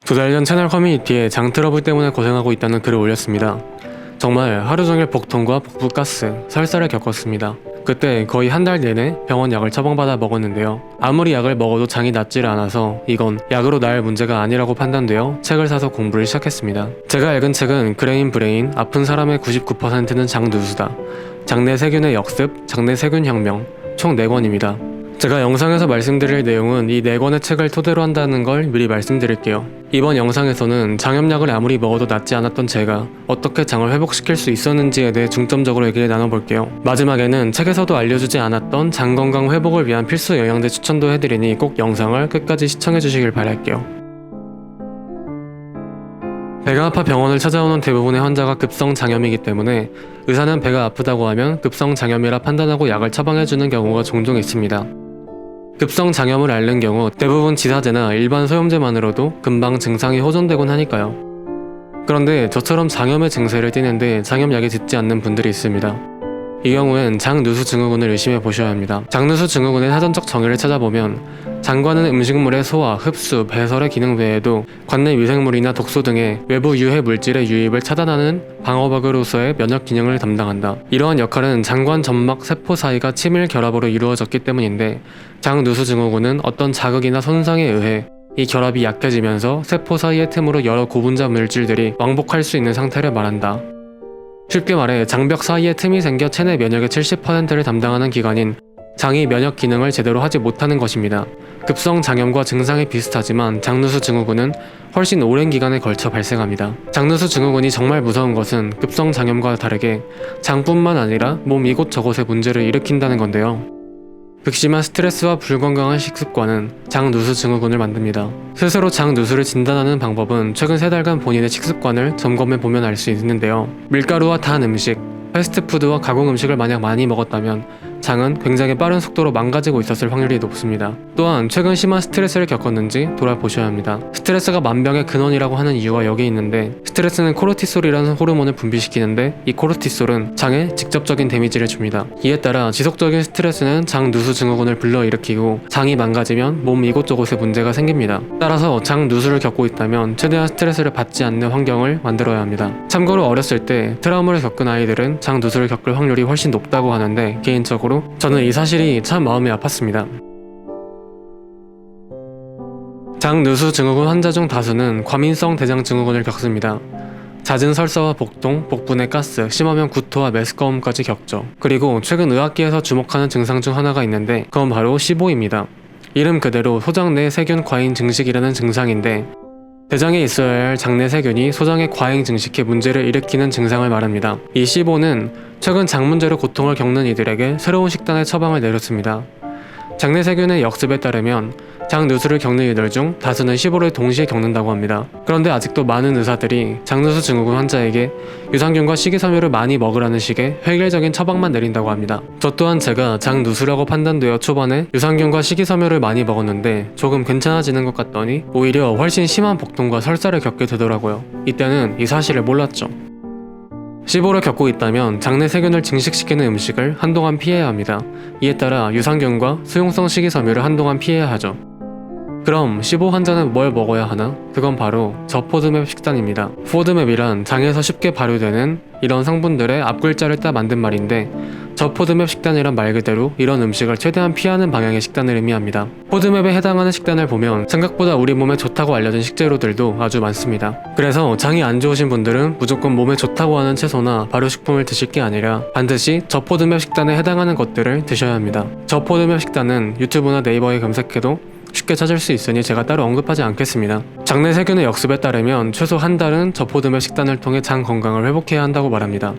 2달 전 채널 커뮤니티에 장 트러블 때문에 고생하고 있다는 글을 올렸습니다. 정말 하루 종일 복통과 복부 가스, 설사를 겪었습니다. 그때 거의 한 달 내내 병원 약을 처방받아 먹었는데요. 아무리 약을 먹어도 장이 낫지를 않아서 이건 약으로 나을 문제가 아니라고 판단되어 책을 사서 공부를 시작했습니다. 제가 읽은 책은 그레인 브레인, 아픈 사람의 99%는 장누수다, 장내 세균의 역습, 장내 세균 혁명, 총 4권입니다. 제가 영상에서 말씀드릴 내용은 이 4권의 책을 토대로 한다는 걸 미리 말씀드릴게요. 이번 영상에서는 장염약을 아무리 먹어도 낫지 않았던 제가 어떻게 장을 회복시킬 수 있었는지에 대해 중점적으로 얘기를 나눠볼게요. 마지막에는 책에서도 알려주지 않았던 장 건강 회복을 위한 필수 영양제 추천도 해드리니 꼭 영상을 끝까지 시청해주시길 바랄게요. 배가 아파 병원을 찾아오는 대부분의 환자가 급성 장염이기 때문에 의사는 배가 아프다고 하면 급성 장염이라 판단하고 약을 처방해주는 경우가 종종 있습니다. 급성 장염을 앓는 경우 대부분 지사제나 일반 소염제만으로도 금방 증상이 호전되곤 하니까요. 그런데 저처럼 장염의 증세를 띠는데 장염약이 듣지 않는 분들이 있습니다. 이 경우엔 장누수 증후군을 의심해 보셔야 합니다. 장누수 증후군의 사전적 정의를 찾아보면 장과는 음식물의 소화, 흡수, 배설의 기능 외에도 관내 위생물이나 독소 등의 외부 유해 물질의 유입을 차단하는 방어막으로서의 면역 기능을 담당한다. 이러한 역할은 장관 점막 세포 사이가 친밀 결합으로 이루어졌기 때문인데 장누수 증후군은 어떤 자극이나 손상에 의해 이 결합이 약해지면서 세포 사이의 틈으로 여러 고분자 물질들이 왕복할 수 있는 상태를 말한다. 쉽게 말해 장벽 사이에 틈이 생겨 체내 면역의 70%를 담당하는 기관인 장이 면역 기능을 제대로 하지 못하는 것입니다. 급성 장염과 증상이 비슷하지만 장누수 증후군은 훨씬 오랜 기간에 걸쳐 발생합니다. 장누수 증후군이 정말 무서운 것은 급성 장염과 다르게 장뿐만 아니라 몸 이곳저곳에 문제를 일으킨다는 건데요. 극심한 스트레스와 불건강한 식습관은 장누수 증후군을 만듭니다. 스스로 장누수를 진단하는 방법은 최근 3달간 본인의 식습관을 점검해보면 알 수 있는데요. 밀가루와 단 음식, 패스트푸드와 가공 음식을 만약 많이 먹었다면 장은 굉장히 빠른 속도로 망가지고 있었을 확률이 높습니다. 또한 최근 심한 스트레스를 겪었는지 돌아보셔야 합니다. 스트레스가 만병의 근원이라고 하는 이유가 여기 있는데 스트레스는 코르티솔이라는 호르몬을 분비시키는데 이 코르티솔은 장에 직접적인 데미지를 줍니다. 이에 따라 지속적인 스트레스는 장누수 증후군을 불러일으키고 장이 망가지면 몸 이곳저곳에 문제가 생깁니다. 따라서 장누수를 겪고 있다면 최대한 스트레스를 받지 않는 환경을 만들어야 합니다. 참고로 어렸을 때 트라우마를 겪은 아이들은 장누수를 겪을 확률이 훨씬 높다고 하는데 개인적으로 저는 이 사실이 참 마음이 아팠습니다. 장누수 증후군 환자 중 다수는 과민성 대장 증후군을 겪습니다. 잦은 설사와 복통, 복부 내 가스, 심하면 구토와 메스꺼움까지 겪죠. 그리고 최근 의학계에서 주목하는 증상 중 하나가 있는데 그건 바로 시보입니다. 이름 그대로 소장 내 세균 과잉 증식이라는 증상인데 대장에 있어야 할 장내 세균이 소장에 과잉 증식해 문제를 일으키는 증상을 말합니다. 이 시보는 최근 장 문제로 고통을 겪는 이들에게 새로운 식단의 처방을 내렸습니다. 장내 세균의 역습에 따르면 장누수를 겪는 이들 중 다수는 시보를 동시에 겪는다고 합니다. 그런데 아직도 많은 의사들이 장누수 증후군 환자에게 유산균과 식이섬유를 많이 먹으라는 식의 획일적인 처방만 내린다고 합니다. 저 또한 제가 장누수라고 판단되어 초반에 유산균과 식이섬유를 많이 먹었는데 조금 괜찮아지는 것 같더니 오히려 훨씬 심한 복통과 설사를 겪게 되더라고요. 이때는 이 사실을 몰랐죠. 시보를 겪고 있다면 장내 세균을 증식시키는 음식을 한동안 피해야 합니다. 이에 따라 유산균과 수용성 식이섬유를 한동안 피해야 하죠. 그럼 시보 환자는 뭘 먹어야 하나? 그건 바로 저포드맵 식단입니다. 포드맵이란 장에서 쉽게 발효되는 이런 성분들의 앞글자를 따 만든 말인데 저포드맵 식단이란 말 그대로 이런 음식을 최대한 피하는 방향의 식단을 의미합니다. 포드맵에 해당하는 식단을 보면 생각보다 우리 몸에 좋다고 알려진 식재료들도 아주 많습니다. 그래서 장이 안 좋으신 분들은 무조건 몸에 좋다고 하는 채소나 발효식품을 드실 게 아니라 반드시 저포드맵 식단에 해당하는 것들을 드셔야 합니다. 저포드맵 식단은 유튜브나 네이버에 검색해도 쉽게 찾을 수 있으니 제가 따로 언급하지 않겠습니다. 장내 세균의 역습에 따르면 최소 한 달은 저포드맵 식단을 통해 장 건강을 회복해야 한다고 말합니다.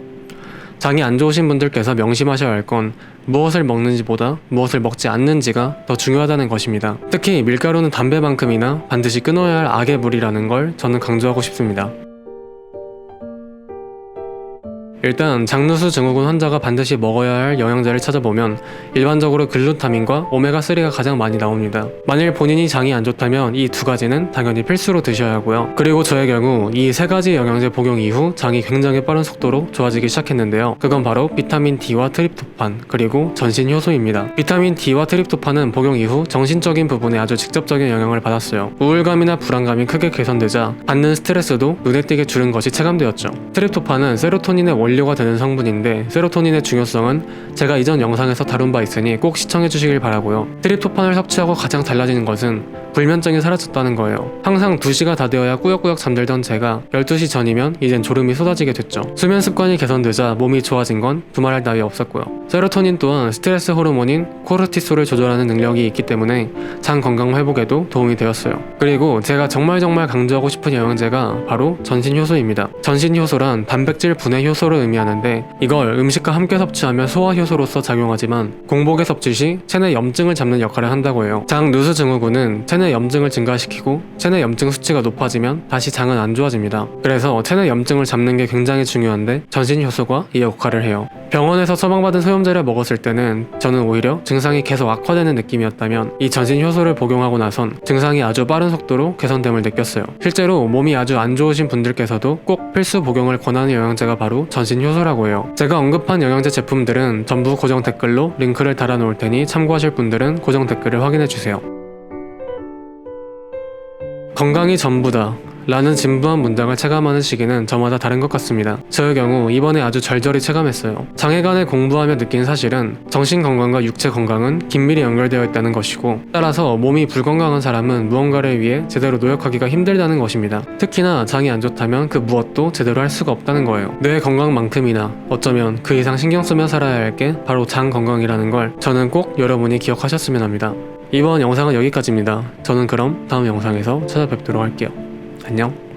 장이 안 좋으신 분들께서 명심하셔야 할 건 무엇을 먹는지보다 무엇을 먹지 않는지가 더 중요하다는 것입니다. 특히 밀가루는 담배만큼이나 반드시 끊어야 할 악의 물이라는 걸 저는 강조하고 싶습니다. 일단 장누수 증후군 환자가 반드시 먹어야 할 영양제를 찾아보면 일반적으로 글루타민과 오메가3가 가장 많이 나옵니다. 만일 본인이 장이 안 좋다면 이 두 가지는 당연히 필수로 드셔야 하고요. 그리고 저의 경우 이 세 가지 영양제 복용 이후 장이 굉장히 빠른 속도로 좋아지기 시작했는데요. 그건 바로 비타민 D와 트립토판 그리고 전신 효소입니다. 비타민 D와 트립토판은 복용 이후 정신적인 부분에 아주 직접적인 영향을 받았어요. 우울감이나 불안감이 크게 개선되자 받는 스트레스도 눈에 띄게 줄은 것이 체감되었죠. 트립토판은 세로토닌의 원료가 되는 성분인데 세로토닌의 중요성은 제가 이전 영상에서 다룬 바 있으니 꼭 시청해 주시길 바라고요. 트립토판을 섭취하고 가장 달라지는 것은 불면증이 사라졌다는 거예요. 항상 2시가 다 되어야 꾸역꾸역 잠들던 제가 12시 전이면 이젠 졸음이 쏟아지게 됐죠. 수면 습관이 개선되자 몸이 좋아진 건 두말할 나위 없었고요. 세로토닌 또한 스트레스 호르몬인 코르티솔을 조절하는 능력이 있기 때문에 장 건강 회복에도 도움이 되었어요. 그리고 제가 정말 강조하고 싶은 영양제가 바로 전신효소입니다. 전신효소란 단백질 분해 효소를 의미하는데 이걸 음식과 함께 섭취하면 소화효소로서 작용하지만 공복에 섭취 시 체내 염증을 잡는 역할을 한다고 해요. 장 누수 증후군은 체내 염증을 증가시키고 체내 염증 수치가 높아지면 다시 장은 안 좋아집니다. 그래서 체내 염증을 잡는 게 굉장히 중요한데 전신효소가 이 역할을 해요. 병원에서 처방받은 소염제를 먹었을 때는 저는 오히려 증상이 계속 악화되는 느낌이었다면 이 전신효소를 복용하고 나선 증상이 아주 빠른 속도로 개선됨을 느꼈어요. 실제로 몸이 아주 안 좋으신 분들께서도 꼭 필수 복용을 권하는 영양제가 바로 전신효소라고 해요. 제가 언급한 영양제 제품들은 전부 고정 댓글로 링크를 달아 놓을 테니 참고하실 분들은 고정 댓글을 확인해 주세요. 건강이 전부다 라는 진부한 문장을 체감하는 시기는 저마다 다른 것 같습니다. 저의 경우 이번에 아주 절절히 체감했어요. 장애간을 공부하며 느낀 사실은 정신 건강과 육체 건강은 긴밀히 연결되어 있다는 것이고 따라서 몸이 불건강한 사람은 무언가를 위해 제대로 노력하기가 힘들다는 것입니다. 특히나 장이 안 좋다면 그 무엇도 제대로 할 수가 없다는 거예요. 뇌 건강만큼이나 어쩌면 그 이상 신경 쓰며 살아야 할 게 바로 장 건강이라는 걸 저는 꼭 여러분이 기억하셨으면 합니다. 이번 영상은 여기까지입니다. 저는 그럼 다음 영상에서 찾아뵙도록 할게요. 안녕.